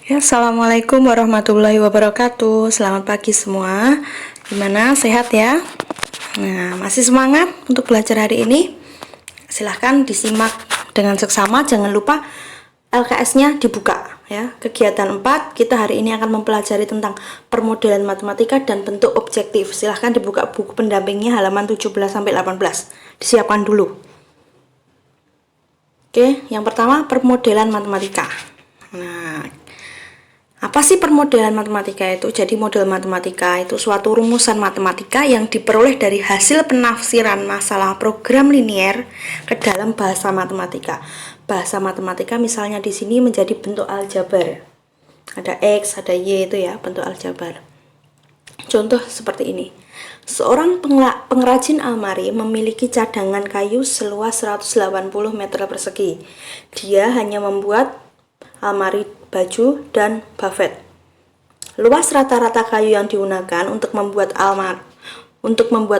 Ya, assalamualaikum warahmatullahi wabarakatuh. Selamat pagi semua. Gimana, sehat ya? Nah, masih semangat untuk belajar hari ini? Silahkan disimak dengan seksama. Jangan lupa LKS-nya dibuka ya. Kegiatan 4, kita hari ini akan mempelajari tentang permodelan matematika dan bentuk objektif. Silahkan dibuka buku pendampingnya halaman 17-18. Disiapkan dulu. Oke, yang pertama permodelan matematika. Nah, apa sih permodelan matematika itu? Jadi model matematika itu suatu rumusan matematika yang diperoleh dari hasil penafsiran masalah program linier ke dalam bahasa matematika. Bahasa matematika misalnya di sini menjadi bentuk aljabar. Ada X, ada Y itu ya, bentuk aljabar. Contoh seperti ini. Seorang pengrajin almari memiliki cadangan kayu seluas 180 meter persegi. Dia hanya membuat almari baju dan buffet. Luas rata-rata kayu yang digunakan untuk membuat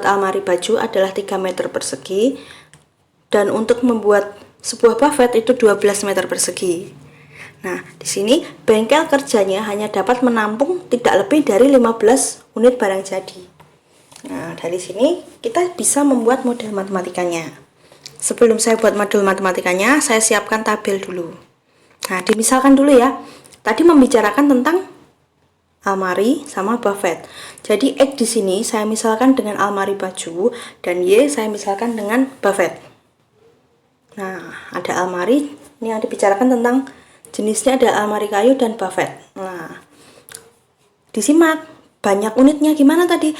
almari baju adalah 3 meter persegi dan untuk membuat sebuah buffet itu 12 meter persegi. Nah, di sini bengkel kerjanya hanya dapat menampung tidak lebih dari 15 unit barang jadi. Nah, dari sini kita bisa membuat model matematikanya. Sebelum saya buat model matematikanya, saya siapkan tabel dulu. Nah, dimisalkan dulu ya. Tadi membicarakan tentang almari sama buffet. Jadi X di sini saya misalkan dengan almari baju dan Y saya misalkan dengan buffet. Nah, ada almari, ini yang dibicarakan tentang jenisnya ada almari kayu dan buffet. Nah, disimak banyak unitnya gimana tadi?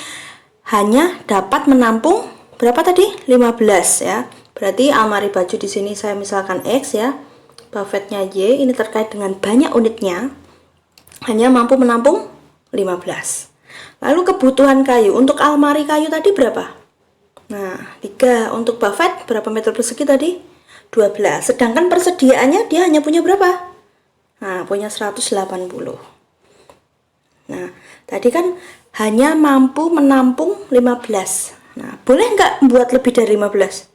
Hanya dapat menampung berapa tadi? 15 ya. Berarti almari baju di sini saya misalkan X ya. Buffetnya Y, ini terkait dengan banyak unitnya, hanya mampu menampung 15. Lalu kebutuhan kayu, untuk almari kayu tadi berapa? Nah, 3. Untuk buffet berapa meter persegi tadi? 12. Sedangkan persediaannya dia hanya punya berapa? Nah, punya 180. Nah, tadi kan hanya mampu menampung 15. Nah, boleh nggak buat lebih dari 15?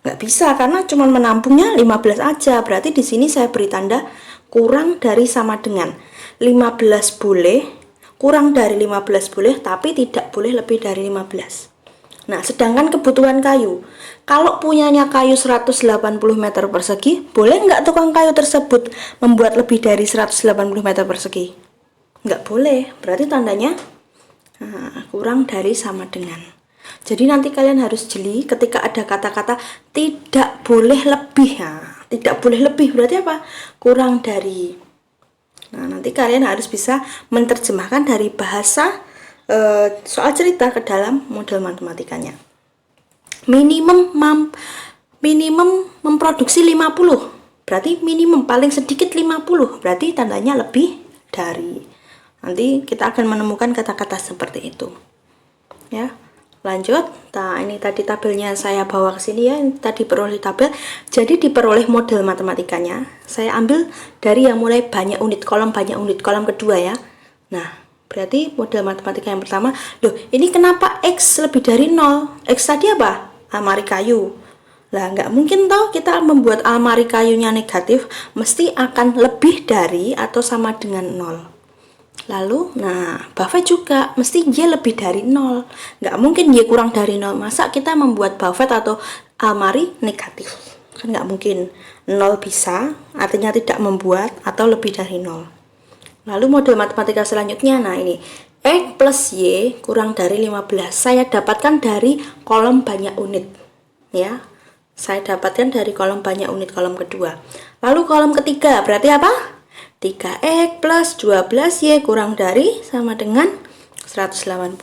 Nggak bisa karena cuma menampungnya 15 aja. Berarti di sini saya beri tanda kurang dari sama dengan. 15 boleh, kurang dari 15 boleh, tapi tidak boleh lebih dari 15. Nah, sedangkan kebutuhan kayu. Kalau punyanya kayu 180 meter persegi, boleh nggak tukang kayu tersebut membuat lebih dari 180 meter persegi? Nggak boleh. Berarti tandanya kurang dari sama dengan. Jadi nanti kalian harus jeli ketika ada kata-kata tidak boleh lebih. Nah, tidak boleh lebih berarti apa? Kurang dari. Nah, nanti kalian harus bisa menerjemahkan dari bahasa soal cerita ke dalam model matematikanya. Minimum memproduksi 50. Berarti minimum paling sedikit 50. Berarti tandanya lebih dari. Nanti kita akan menemukan kata-kata seperti itu. Ya. Lanjut, nah ini tadi tabelnya saya bawa ke sini ya, tadi peroleh tabel. Jadi diperoleh model matematikanya, saya ambil dari yang mulai banyak unit, kolom kedua ya. Nah, berarti model matematika yang pertama, loh ini kenapa X lebih dari 0? X tadi apa? Almari kayu. Lah, nggak mungkin toh kita membuat almari kayunya negatif, mesti akan lebih dari atau sama dengan 0. Lalu, nah, buffet juga mesti Y lebih dari 0. Nggak mungkin Y kurang dari 0. Masa kita membuat buffet atau almari negatif? Kan nggak mungkin. 0 bisa, artinya tidak membuat atau lebih dari 0. Lalu model matematika selanjutnya, nah ini. X plus Y kurang dari 15. Saya dapatkan dari kolom banyak unit. Ya, saya dapatkan dari kolom banyak unit, kolom kedua. Lalu kolom ketiga, berarti apa? 3X plus 12Y kurang dari sama dengan 180.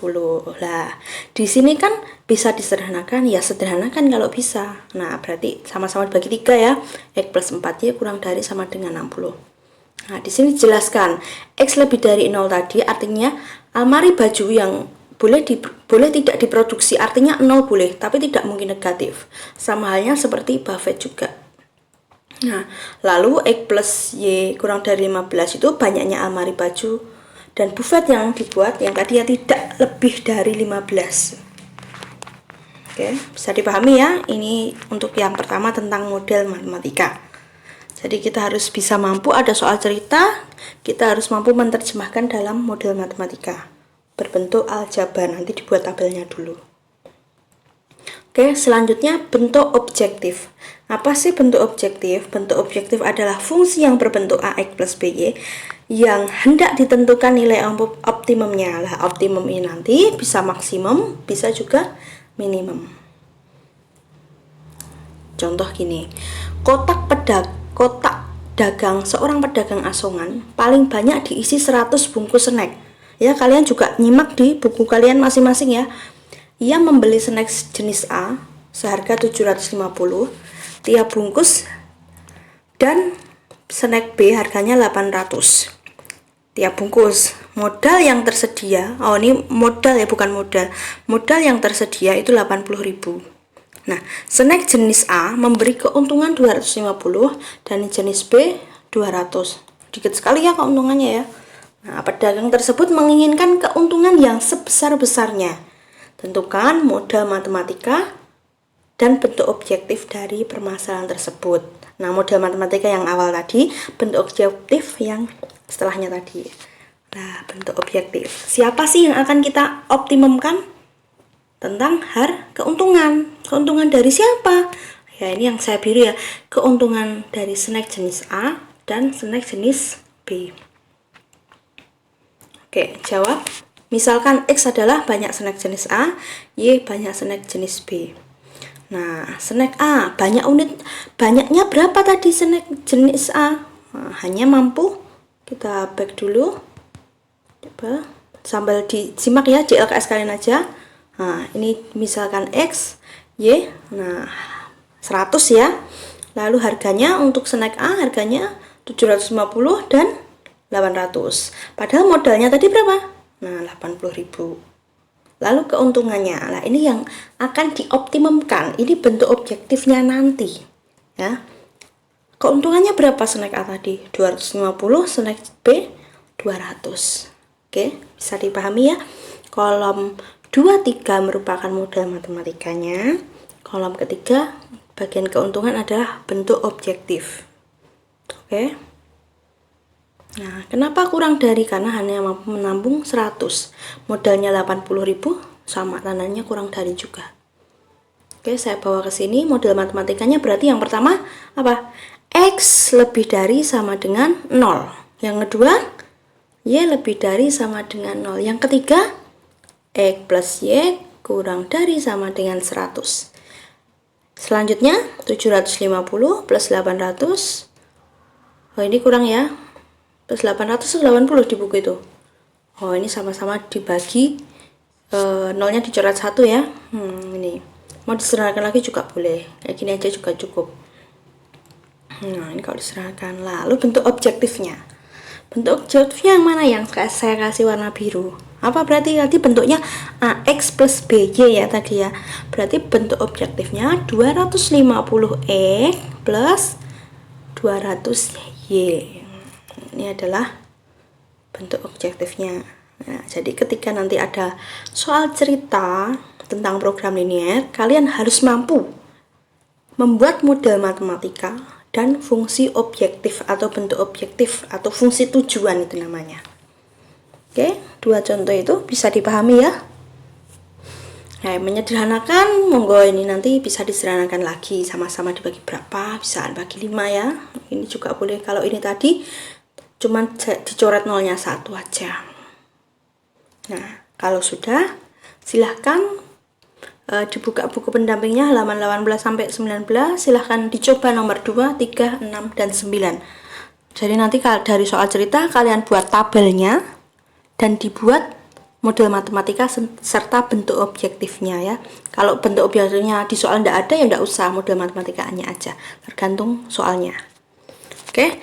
Lah, di sini kan bisa disederhanakan, ya sederhanakan kalau bisa. Nah, berarti sama-sama dibagi 3 ya. X plus 4Y kurang dari sama dengan 60. Nah, di sini dijelaskan X lebih dari 0 tadi artinya almari baju yang boleh tidak diproduksi, artinya 0 boleh, tapi tidak mungkin negatif. Sama halnya seperti buffet juga. Nah, lalu X plus Y kurang dari 15 itu banyaknya almari baju dan buffet yang dibuat yang tadi ya tidak lebih dari 15. Oke, bisa dipahami ya. Ini untuk yang pertama tentang model matematika. Jadi kita harus bisa mampu, ada soal cerita, kita harus mampu menerjemahkan dalam model matematika berbentuk aljabar. Nanti dibuat tabelnya dulu. Oke, selanjutnya bentuk objektif. Apa sih bentuk objektif? Bentuk objektif adalah fungsi yang berbentuk AX plus BY yang hendak ditentukan nilai optimumnya. Lah, optimum ini nanti bisa maksimum, bisa juga minimum. Contoh gini, kotak dagang seorang pedagang asongan paling banyak diisi 100 bungkus snack. Ya, kalian juga nyimak di buku kalian masing-masing ya. Ia membeli snack jenis A seharga 750 tiap bungkus dan snack B harganya 800 tiap bungkus. Modal yang tersedia, oh ini modal ya, bukan modal. Modal yang tersedia itu 80.000. Nah, snack jenis A memberi keuntungan 250 dan jenis B 200. Dikit sekali ya keuntungannya ya. Nah, pedagang tersebut menginginkan keuntungan yang sebesar-besarnya. Tentukan modal matematika dan bentuk objektif dari permasalahan tersebut. Nah, modal matematika yang awal tadi, bentuk objektif yang setelahnya tadi. Nah, bentuk objektif. Siapa sih yang akan kita optimumkan? Tentang keuntungan. Keuntungan dari siapa? Ya, ini yang saya biru ya. Keuntungan dari snack jenis A dan snack jenis B. Oke, jawab. Misalkan X adalah banyak snack jenis A, Y banyak snack jenis B. Nah, snack A banyak unit, banyaknya berapa tadi snack jenis A? Nah, hanya mampu, kita back dulu. Coba sambil disimak ya, JLKS kalian aja. Nah, ini misalkan X, Y, nah 100 ya. Lalu harganya untuk snack A harganya 750 dan 800. Padahal modalnya tadi berapa? Nah, 80.000. Lalu keuntungannya. Nah, ini yang akan dioptimumkan. Ini bentuk objektifnya nanti. Ya. Keuntungannya berapa snack A tadi? 250, snack B 200. Oke, bisa dipahami ya. Kolom 23 merupakan modal matematikanya. Kolom ketiga bagian keuntungan adalah bentuk objektif. Oke. Nah, kenapa kurang dari? Karena hanya mampu menampung 100. Modalnya 80.000, sama tandanya kurang dari juga. Oke, saya bawa ke sini model matematikanya. Berarti yang pertama apa? X lebih dari sama dengan 0. Yang kedua, Y lebih dari sama dengan 0. Yang ketiga, X plus Y kurang dari sama dengan 100. Selanjutnya 750 plus 800. Oh, ini kurang ya. Plus 880 di buku itu. Oh, ini sama-sama dibagi, nolnya dicoret 1 ya. Ini mau disederhanakan lagi juga boleh, kayak gini aja juga cukup. Nah, ini kalau disederhanakan. Lalu bentuk objektifnya. Bentuk objektifnya yang mana? Yang saya kasih warna biru. Apa berarti nanti bentuknya AX plus BY ya tadi ya. Berarti bentuk objektifnya 250X plus 200Y. Ini adalah bentuk objektifnya. Nah, jadi ketika nanti ada soal cerita tentang program linier, kalian harus mampu membuat model matematika dan fungsi objektif atau bentuk objektif atau fungsi tujuan itu namanya. Oke, dua contoh itu bisa dipahami ya. Nah, menyederhanakan, monggo ini nanti bisa disederhanakan lagi, sama-sama dibagi berapa, bisa bagi 5 ya. Ini juga boleh. Kalau ini tadi cuman dicoret nolnya 1 aja. Nah, kalau sudah, silahkan dibuka buku pendampingnya halaman 18 sampai 19. Silahkan dicoba nomor 2, 3, 6, dan 9. Jadi nanti dari soal cerita kalian buat tabelnya dan dibuat model matematika serta bentuk objektifnya ya. Kalau bentuk objektifnya di soal tidak ada ya tidak usah, model matematikanya aja, tergantung soalnya. Oke.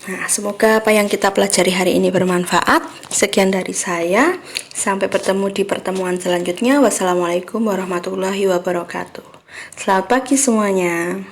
Nah, semoga apa yang kita pelajari hari ini bermanfaat. Sekian dari saya. Sampai bertemu di pertemuan selanjutnya. Wassalamualaikum warahmatullahi wabarakatuh. Selamat pagi semuanya.